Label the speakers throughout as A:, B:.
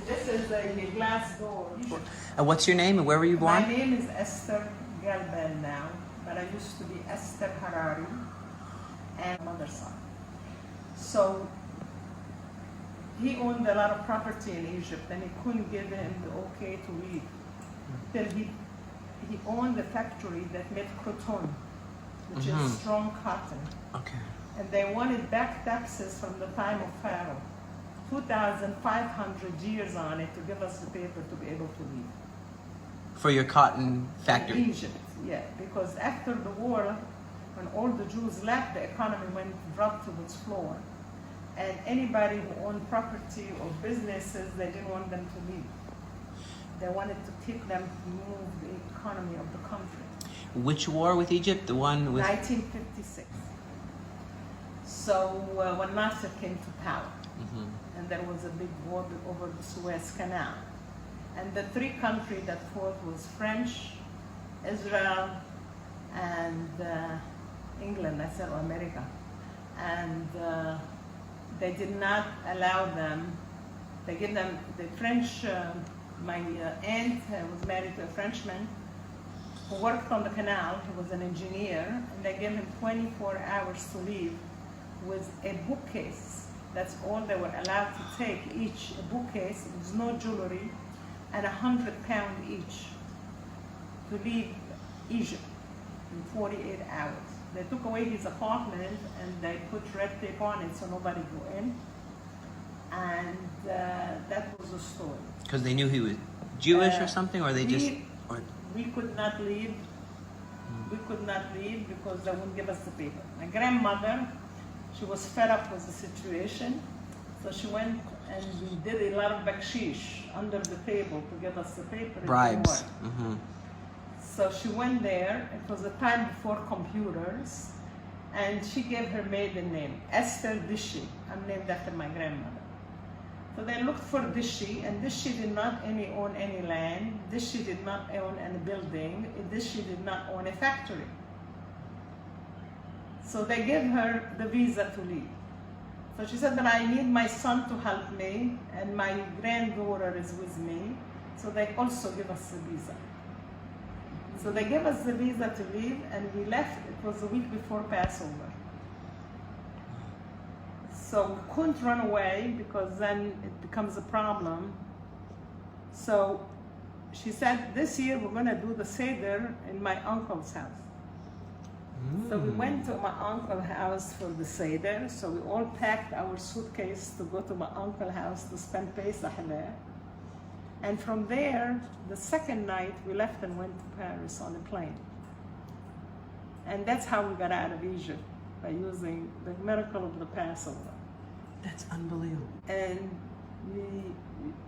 A: this is a glass door.
B: And what's your name and where were you born?
A: My name is Esther Galben now, but I used to be Esther Harari and mother's side. So he owned a lot of property in Egypt and he couldn't give him the okay to leave. Then he owned a factory that made croton, which is strong cotton.
B: Okay.
A: And they wanted back taxes from the time of Pharaoh, 2,500 years on it to give us the paper to be able to leave.
B: For your cotton factory?
A: In Egypt, yeah, because after the war, when all the Jews left, the economy dropped to its floor. And anybody who owned property or businesses, they didn't want them to leave. They wanted to keep them to move the economy of the country.
B: Which war with Egypt? The one with...
A: 1956. So when Nasser came to power, and there was a big war over the Suez Canal. And the three countries that fought was French, Israel, and England, I said, or America. And they did not allow them, they gave them, the French, my aunt was married to a Frenchman who worked on the canal. He was an engineer, and they gave him 24 hours to leave with a bookcase. That's all they were allowed to take, each a bookcase, with no jewelry, and £100 each to leave Egypt in 48 hours. They took away his apartment and they put red tape on it so nobody go in. And that was the story.
B: Because they knew he was Jewish or something, or they
A: we could not leave. We could not leave because they wouldn't give us the paper. My grandmother, she was fed up with the situation, so she went and we did a lot of bakshish under the table to give us the paper.
B: Bribes.
A: So she went there. It was a time before computers, and she gave her maiden name, Esther Dishi. I'm named after my grandmother. So they looked for Dishi, and Dishi did not own any land. Dishi did not own any building. Dishi did not own a factory. So they gave her the visa to leave. So she said that I need my son to help me, and my granddaughter is with me. So they also give us the visa. So they gave us the visa to leave, and we left. It was a week before Passover. So we couldn't run away because then it becomes a problem. So she said, this year we're going to do the Seder in my uncle's house. So we went to my uncle's house for the Seder. So we all packed our suitcase to go to my uncle's house to spend Pesach there. And from there, the second night, we left and went to Paris on a plane. And that's how we got out of Egypt, by using the miracle of the Passover.
B: That's unbelievable.
A: And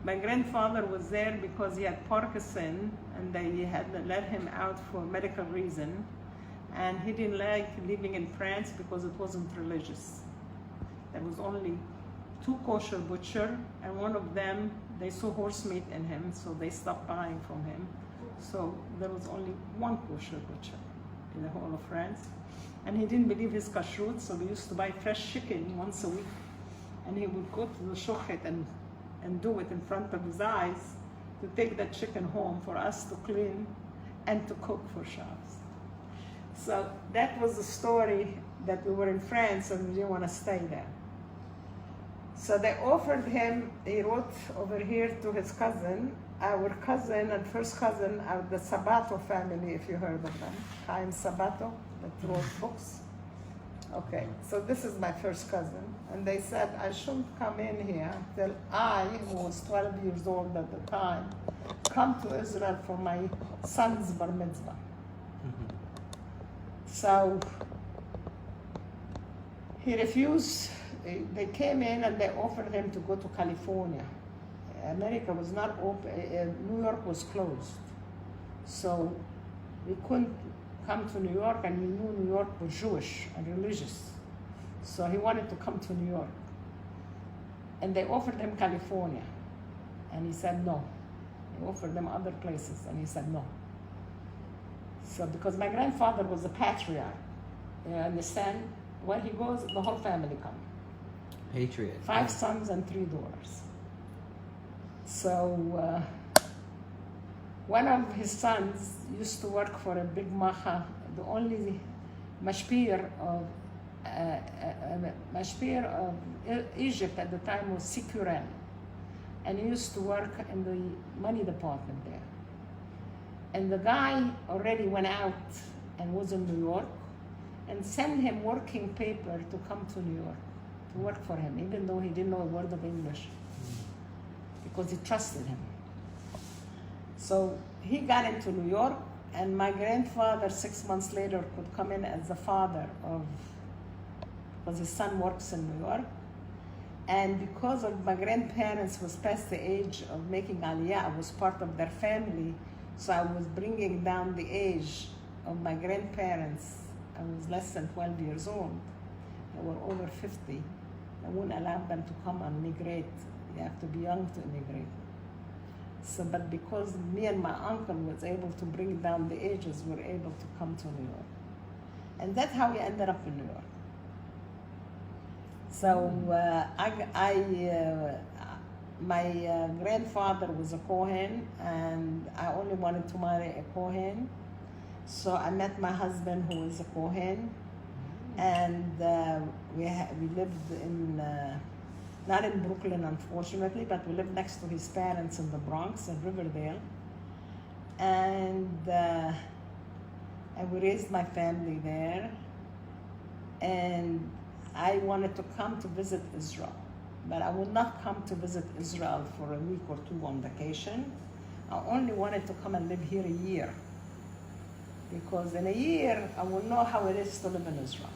A: my grandfather was there because he had Parkinson, and they had let him out for medical reason. And he didn't like living in France because it wasn't religious. There was only 2 kosher butchers, and one of them, they saw horse meat in him, so they stopped buying from him. So there was only 1 kosher butcher in the whole of France. And he didn't believe his kashrut, so we used to buy fresh chicken once a week. And he would go to the shochet and do it in front of his eyes to take that chicken home for us to clean and to cook for Shabbos. So that was the story, that we were in France and we didn't want to stay there. So they offered him, he wrote over here to his cousin, our cousin and first cousin are the Sabato family, if you heard of them. Chaim Sabato, that wrote books. Okay, so this is my first cousin. And they said I shouldn't come in here till I, who was 12 years old at the time, come to Israel for my son's bar mitzvah. So he refused. They came in and they offered him to go to California. America was not open, New York was closed. So we couldn't come to New York, and we knew New York was Jewish and religious. So he wanted to come to New York. And they offered him California, and he said no. They offered them other places, and he said no. So because my grandfather was a patriarch, you understand? Where he goes, the whole family comes.
B: Patriot.
A: 5 sons and 3 daughters. So one of his sons used to work for a big macha. The only mashpir of Egypt at the time was Sikurel, and he used to work in the money department there. And the guy already went out and was in New York, and sent him working paper to come to New York to work for him, even though he didn't know a word of English, because he trusted him. So he got into New York, and my grandfather 6 months later could come in as the father of, because his son works in New York. And because of my grandparents was past the age of making Aliyah, I was part of their family, so I was bringing down the age of my grandparents. I was less than 12 years old. They were over 50. I wouldn't allow them to come and immigrate. You have to be young to immigrate. So, but because me and my uncle was able to bring down the ages, we were able to come to New York. And that's how we ended up in New York. So my grandfather was a Kohen, and I only wanted to marry a Kohen. So I met my husband, who is a Kohen, and we lived in, not in Brooklyn, unfortunately, but we lived next to his parents in the Bronx, in Riverdale. And we raised my family there. And I wanted to come to visit Israel, but I would not come to visit Israel for a week or two on vacation. I only wanted to come and live here a year, because in a year I will know how it is to live in Israel.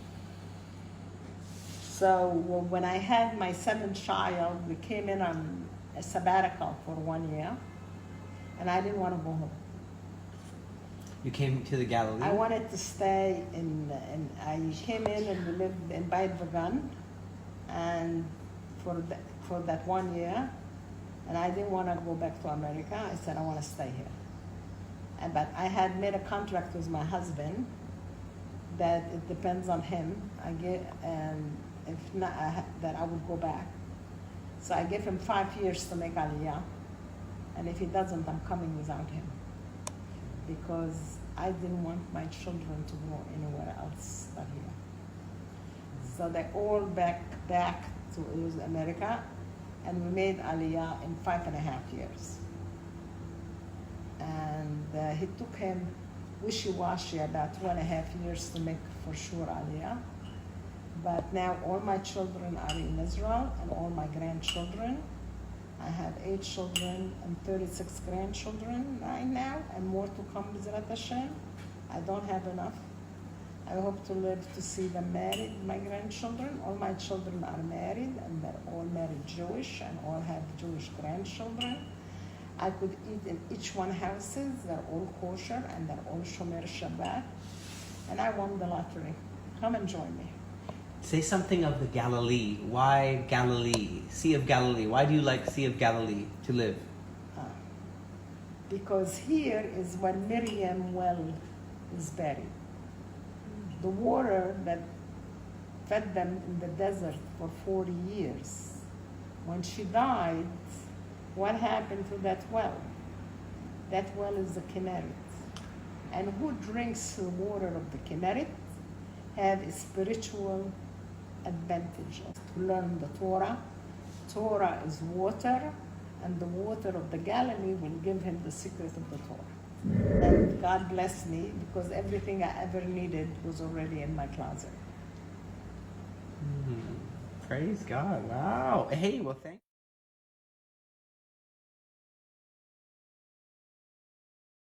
A: So when I had my 7th child, we came in on a sabbatical for 1 year, and I didn't want to go home.
B: You came to the Galilee?
A: I wanted to stay and I came in and we lived in Beit Vagan, and for that 1 year, and I didn't want to go back to America. I said I want to stay here. But I had made a contract with my husband that it depends on him. And if not, that I would go back. So I gave him 5 years to make Aliyah, and if he doesn't, I'm coming without him, because I didn't want my children to go anywhere else but here. So they all back to America, and we made Aliyah in 5.5 years. And it took him wishy-washy about 2.5 years to make for sure Aliyah. But now all my children are in Israel, and all my grandchildren. I have 8 children and 36 grandchildren right now, and more to come with Hashem. I don't have enough. I hope to live to see them married, my grandchildren. All my children are married, and they're all married Jewish, and all have Jewish grandchildren. I could eat in each one houses. They're all kosher, and they're all Shomer Shabbat. And I won the lottery. Come and join me.
B: Say something of the Galilee. Why Galilee? Sea of Galilee. Why do you like Sea of Galilee to live?
A: Because here is where Miriam well is buried. The water that fed them in the desert for 40 years. When she died, what happened to that well? That well is the Kinneret. And who drinks the water of the Kinneret have a spiritual advantage to learn the Torah. Torah is water, and the water of the Galilee will give him the secret of the Torah. And God bless me, because everything I ever needed was already in my closet.
B: Praise God. Wow. Hey, well, thank you.